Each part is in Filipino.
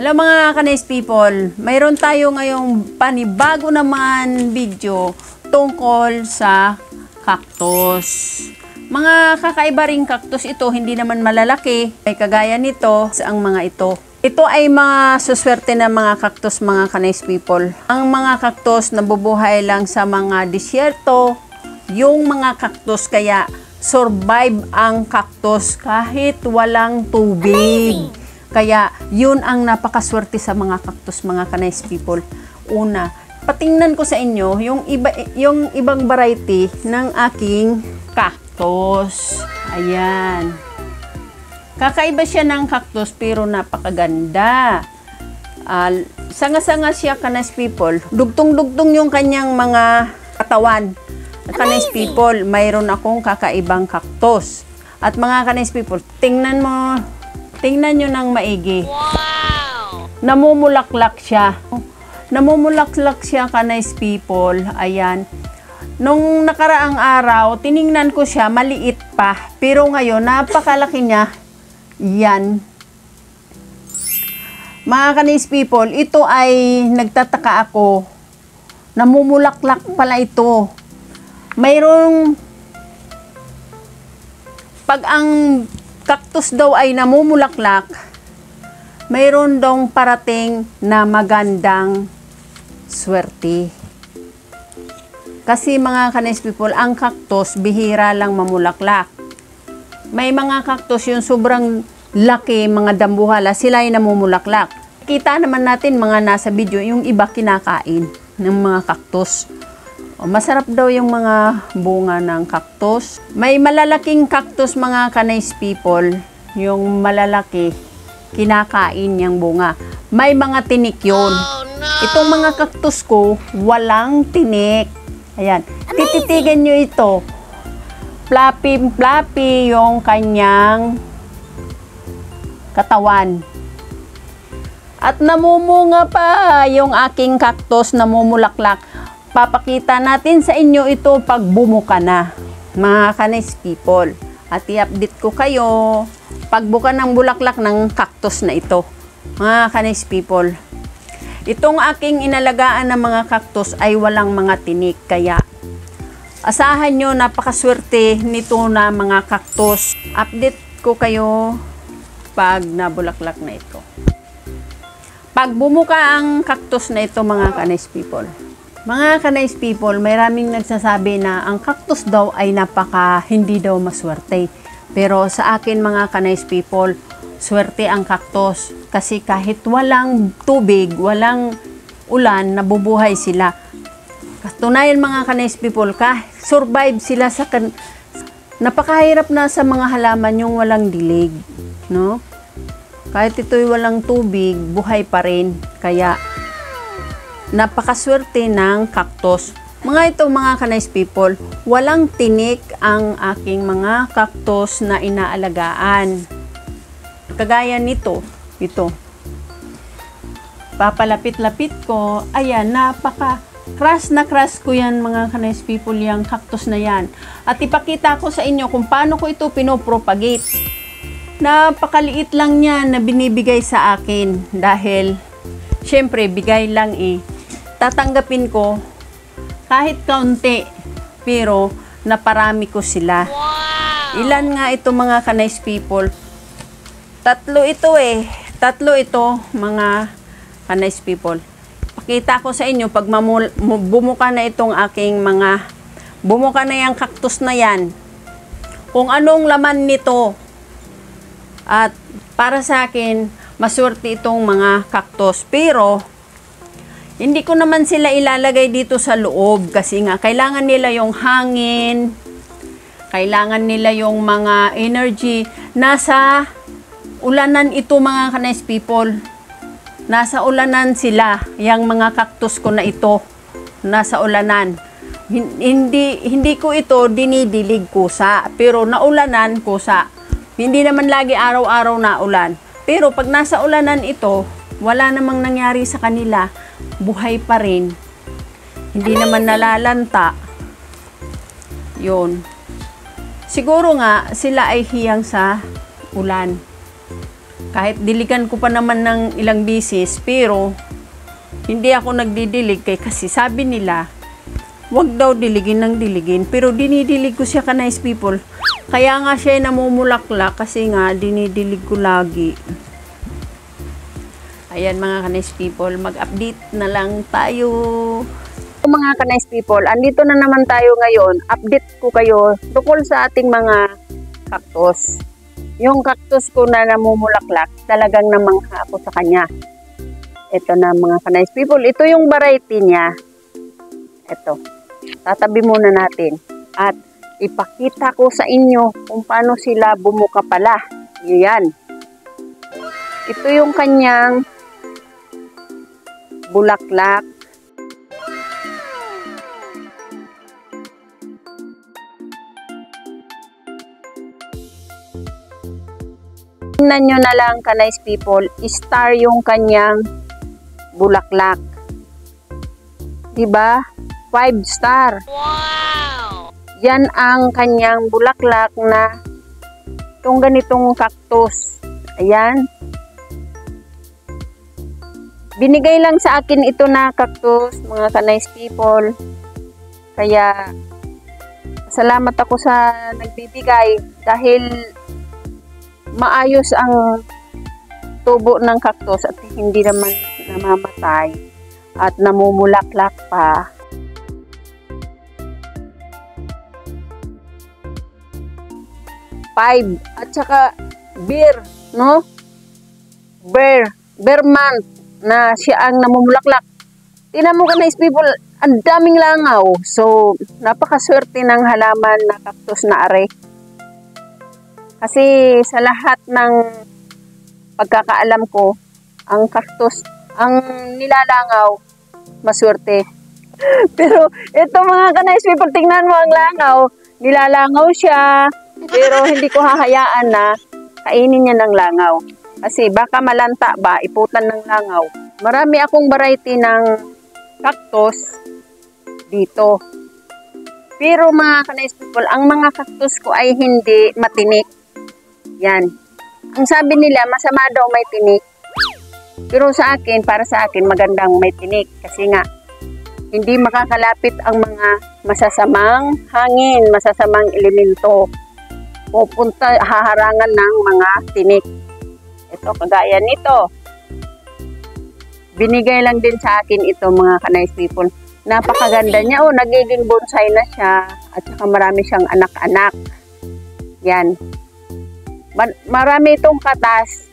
Hello mga ka-nice people, mayroon tayo ngayong panibago naman video tungkol sa cactus. Mga kakaiba ring cactus ito, hindi naman malalaki. May kagaya nito sa ang mga ito. Ito ay mga suswerte na mga cactus mga ka-nice people. Ang mga cactus nabubuhay lang sa mga disyerto, yung mga cactus kaya survive ang cactus kahit walang tubig. Kaya, yun ang napakaswerte sa mga cactus, mga ka-nice people. Una, patingnan ko sa inyo yung ibang variety ng aking cactus. Ayan. Kakaiba siya ng cactus pero napakaganda. Sanga-sanga siya, ka-nice people. Dugtong-dugtong yung kanyang mga katawan. Ka-nice people, mayroon akong kakaibang cactus. At mga ka-nice people, tingnan nyo ng maigi. Wow! Namumulaklak siya. Namumulaklak siya, ka-nice people. Ayan. Nung nakaraang araw, tiningnan ko siya, maliit pa. Pero ngayon, napakalaki niya. Yan. Mga ka-nice people, ito ay nagtataka ako. Namumulaklak pala ito. Mayroong pag ang cactus daw ay namumulaklak, mayroon daw parating na magandang swerte. Kasi mga ka-nice people, ang cactus bihira lang mamulaklak. May mga cactus yung sobrang laki, mga dambuhala, sila ay namumulaklak. Kita naman natin mga nasa video, yung iba kinakain ng mga cactus. Masarap daw yung mga bunga ng cactus. May malalaking cactus mga ka-nice people. Yung malalaki, kinakain yung bunga. May mga tinik yun. Oh, no. Itong mga cactus ko, walang tinik. Ayan. Tititigan nyo ito. Fluffy yung kanyang katawan. At namumunga pa yung aking cactus, namumulaklak. Papakita natin sa inyo ito pag bumuka na, mga ka-nice people. At i-update ko kayo pagbuka ng bulaklak ng cactus na ito, mga ka-nice people. Itong aking inalagaan ng mga cactus ay walang mga tinik, kaya asahan nyo, napakaswerte nito na mga cactus. Update ko kayo pag nabulaklak na ito. Pag bumuka ang cactus na ito, mga ka-nice people. Mga ka-nice people, maraming nagsasabi na ang cactus daw ay hindi daw maswerte. Pero sa akin mga ka-nice people, swerte ang cactus. Kasi kahit walang tubig, walang ulan, nabubuhay sila. Katunayan mga ka-nice people, survive sila sa napakahirap na sa mga halaman yung walang dilig. No? Kahit ito'y walang tubig, buhay pa rin. Kaya napakaswerte ng cactus. Mga ito mga ka-nice people, walang tinik ang aking mga cactus na inaalagaan. Kagaya nito, ito. Papalapit-lapit ko, ayan, napaka-crush na crush ko yan mga ka-nice people, yung cactus na yan. At ipakita ko sa inyo kung paano ko ito pinopropagate. Napakaliit lang yan na binibigay sa akin dahil syempre bigay lang tatanggapin ko kahit kaunti, pero naparami ko sila. Wow! Ilan nga ito mga ka-nice people? Tatlo ito mga ka-nice people. Pakita ko sa inyo pag bumuka na itong aking bumuka na yung cactus na yan, kung anong laman nito. At para sa akin, maswerte itong mga cactus, pero hindi ko naman sila ilalagay dito sa loob kasi nga kailangan nila yung hangin, kailangan nila yung mga energy. Nasa ulanan ito mga ka-nice people. Nasa ulanan sila, yung mga cactus ko na ito. Nasa ulanan. Hindi ko ito dinidilig kusa, pero naulanan kusa. Hindi naman lagi araw-araw na ulan. Pero pag nasa ulanan ito, wala namang nangyari sa kanila. Buhay pa rin. Hindi naman nalalanta. Yun. Siguro nga, sila ay hiyang sa ulan. Kahit diligan ko pa naman ng ilang bisis, pero hindi ako nagdidilig kasi sabi nila, wag daw diligin ng diligin. Pero dinidilig ko siya ka nice people. Kaya nga siya namumulaklak kasi nga dinidilig ko lagi. Ayan mga ka-nice people, mag-update na lang tayo. Mga ka-nice people, andito na naman tayo ngayon. Update ko kayo tungkol sa ating mga cactus. Yung cactus ko na namumulaklak, talagang namangha ako sa kanya. Ito na mga ka-nice people, ito yung variety niya. Ito, tatabi muna natin. At ipakita ko sa inyo kung paano sila bumuka pala. Yan. Ito yung kanyang bulaklak. Tingnan nyo na lang ka-nice people, star yung kanyang bulaklak. Diba? 5 star. Wow! Yan ang kanyang bulaklak na itong ganitong cactus. Ayan. Binigay lang sa akin ito na cactus, mga ka-nice people. Kaya, salamat ako sa nagbibigay dahil maayos ang tubo ng cactus at hindi naman namamatay at namumulaklak pa. Five. At saka bear, no? Bear month na siya ang namumulaklak. Tingnan mo ka-nice people, ang daming langaw. So, napakaswerte ng halaman na cactus na are. Kasi sa lahat ng pagkakaalam ko, ang cactus, ang nilalangaw, maswerte. Pero ito mga ka-nice people, tingnan mo ang langaw. Nilalangaw siya, pero hindi ko hahayaan na kainin niya ng langaw. Kasi baka malanta ba, iputan ng langaw. Marami akong variety ng cactus dito. Pero mga ka-nice people, ang mga cactus ko ay hindi matinik. Yan. Ang sabi nila, masama daw may tinik. Pero sa akin, para sa akin, magandang may tinik. Kasi nga, hindi makakalapit ang mga masasamang hangin, masasamang elemento. Pupunta, haharangan ng mga tinik. Ito, kagaya nito. Binigay lang din sa akin ito, mga ka-nice people. Napakaganda niya. Oh, nagiging bonsai na siya. At saka marami siyang anak-anak. Yan. Marami itong katas.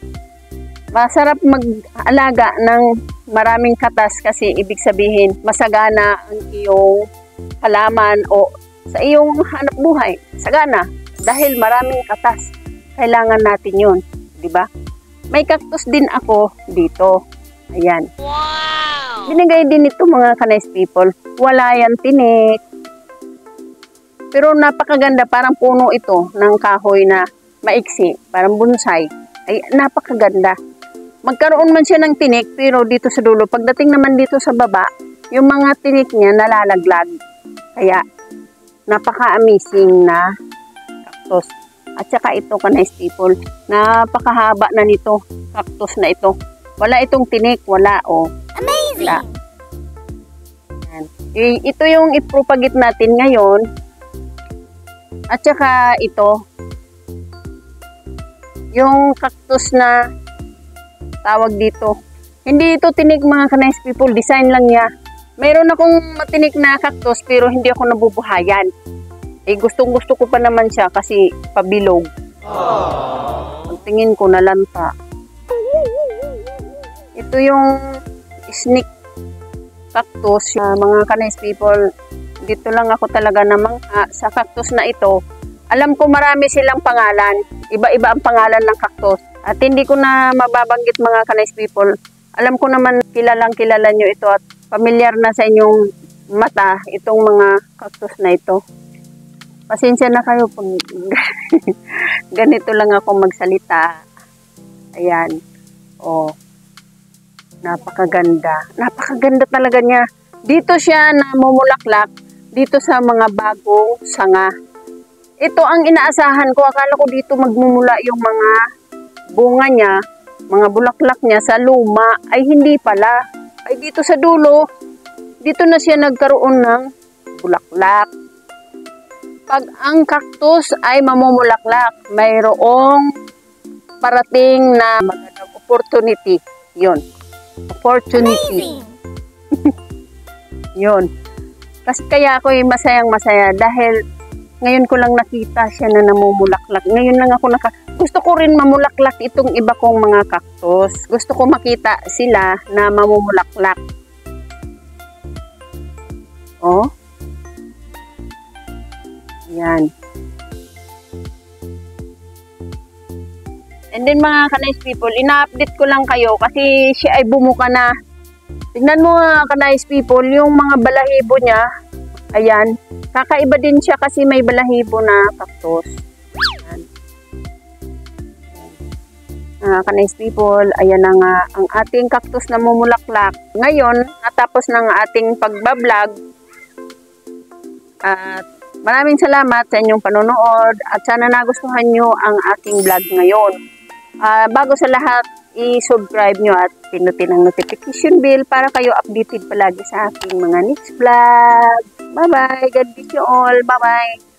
Masarap mag-alaga ng maraming katas kasi ibig sabihin masagana ang iyong halaman o sa iyong hanap buhay. Sagana. Dahil maraming katas. Kailangan natin yun. Diba? May cactus din ako dito. Ayan. Wow! Binigay din ito mga ka-nice people. Wala yan tinik. Pero napakaganda. Parang puno ito ng kahoy na maiksi, parang bonsai. Ay, napakaganda. Magkaroon man siya ng tinik, pero dito sa dulo, pagdating naman dito sa baba, yung mga tinik niya nalalaglag. Kaya, napaka-amazing na cactus. At saka ito, ka-nice people, napakahaba na nito, cactus na ito. Wala itong tinik, wala, oh. Amazing! Wala. Yan. Ito yung ipropagate natin ngayon. At saka ito, yung cactus na tawag dito. Hindi ito tinik mga ka-nice people. Design lang niya. Mayroon akong matinik na cactus pero hindi ako nabubuhayan. Eh gustong-gusto ko pa naman siya kasi pabilog. Pagtingin ko nalanta. Ito yung snake cactus. Mga ka-nice people, dito lang ako talaga namangha sa cactus na ito. Alam ko marami silang pangalan. Iba-iba ang pangalan ng cactus. At hindi ko na mababanggit mga ka-nice people. Alam ko naman kilalang kilala nyo ito at familiar na sa inyong mata itong mga cactus na ito. Pasensya na kayo pag ganito lang ako magsalita. Ayan. Oh. Napakaganda. Napakaganda talaga niya. Dito siya namumulaklak. Dito sa mga bagong sanga. Ito ang inaasahan ko. Akala ko dito magmumula yung mga bunga niya. mga bulaklak niya sa luma, ay hindi pala. Ay dito sa dulo, dito na siya nagkaroon ng bulaklak. Pag ang cactus ay mamumulaklak, mayroong parating na magandang opportunity. Yun. Opportunity. Yun. Kasi kaya ako masayang-masaya dahil ngayon ko lang nakita siya na namumulaklak. Ngayon lang ako gusto ko rin mamulaklak itong iba kong mga cactus. Gusto ko makita sila na mamumulaklak. Oh. Yan. And then mga ka-nice people, ina-update ko lang kayo kasi siya ay bumuka na. Tignan mo mga ka-nice people, yung mga balahibo niya, ayan, kakaiba din siya kasi may balahibo na cactus. Ayan. Ka-nice people, ayan na nga ang ating cactus na mumulaklak. Ngayon, natapos ng ating pagbablog. At maraming salamat sa inyong panonood at sana nagustuhan nyo ang aking vlog ngayon. Bago sa lahat, i-subscribe nyo at pinutin ang notification bell para kayo updated palagi sa aking mga next vlog. Bye-bye. God bless you all. Bye-bye.